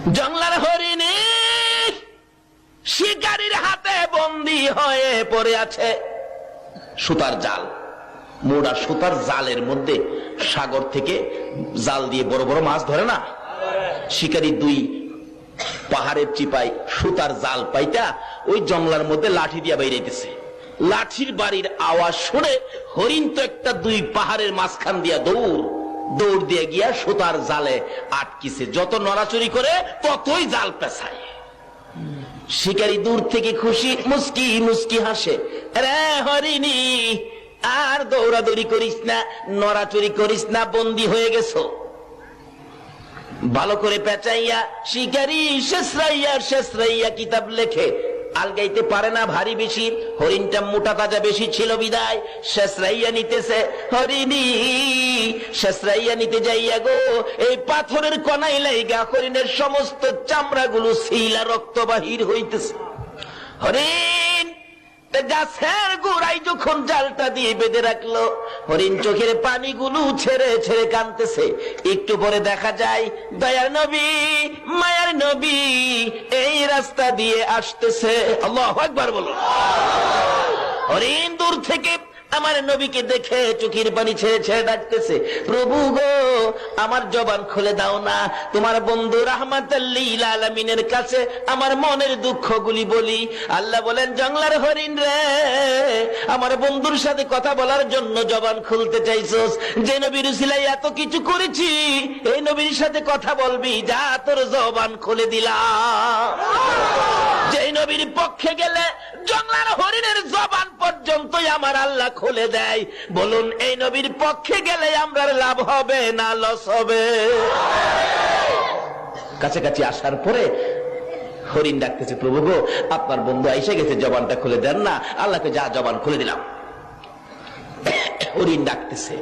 জংলার হরিণী শিকারীর হাতে বন্দী হয়ে পড়ে আছে সুতার জাল, মোড়া সুতার জালের মধ্যে। সাগর থেকে জাল দিয়ে বড় বড় মাছ ধরে না, শিকারী দুই পাহাড়ের চিপায় সুতার জাল পাইতা ওই জংলার মধ্যে লাঠি দিয়া বাইরেতেছে। লাঠির বাড়ির আওয়াজ শুনে হরিণ তো একটা দুই পাহাড়ের মাঝখান দিয়া দৌড় দিয়ে গিয়া সুতার জালে আটকিছে। যত নড়াচড়ি করে ততই জাল পেছায়। শিকারী দূর থেকে খুশি মুস্কি মুস্কি হাসে, রে হরিণী আর দৌড়াদৌড়ি করিস না, নড়াচড়ি করিস না, বন্দী হয়ে গেছো। ভালো করে পেঁচাইয়া শিকারী শেষরাইয়া কিতাব লেখে। আলগাইতে পারে না ভারী বেশি, হরিণটা মোটা তাজা বেশি ছিল বিদায় শেষরাইয়া নিতেছে। হরিণী শেষরাইয়া নিতে যাইয়া গো এই পাথরের কনাই লাইগা হরিণের সমস্ত চামড়াগুলো শিলা রক্ত বাহির হইতেছে। হরিণ গাছের গোড়াই যখন জালটা দিয়ে বেঁধে রাখলো, হরিণ চোখের পানিগুলো ছেড়ে ছেড়ে কাঁদতেছে। একটু পরে দেখা যায় দয়ার নবী মায়ার নবী এই রাস্তা দিয়ে আসতেছে। আল্লাহু আকবার বলো। হরিণ দূর থেকে আমার নবীকে দেখে চোখের পানি ছেড়ে ছেড়ে ডাকতেছে, প্রভু গো আমার জবান খুলে দাও না, তোমার বন্ধু রাহমাতাল লিল আলামিনের কাছে আমার মনের দুঃখগুলি বলি। আল্লাহ বলেন, জংলার হরিণ রে, আমার বন্ধুর সাথে কথা বলার জন্য জবান খুলতে চাইছস, যে নবীর উসিলায় এত কিছু করেছি, এই নবীর সাথে কথা বলবি, যা তোর জবান খুলে দিলাম। যে নবীর পক্ষে গেলে জংলার হরিণের জবান পর্যন্তই আমার আল্লাহ খুলে দেয়। বলুন এই নবীর পক্ষে গেলে আমরা লাভ হবে না লস হবে? কাছাকাছি আসার পরে হরিণ ডাকতেছে, প্রভু গো আপনার বন্ধু এসে গেছে, জবানটা খুলে দেন না। আল্লাহকে যা জবান খুলে দিলাম। হরিণ ডাকতেছে,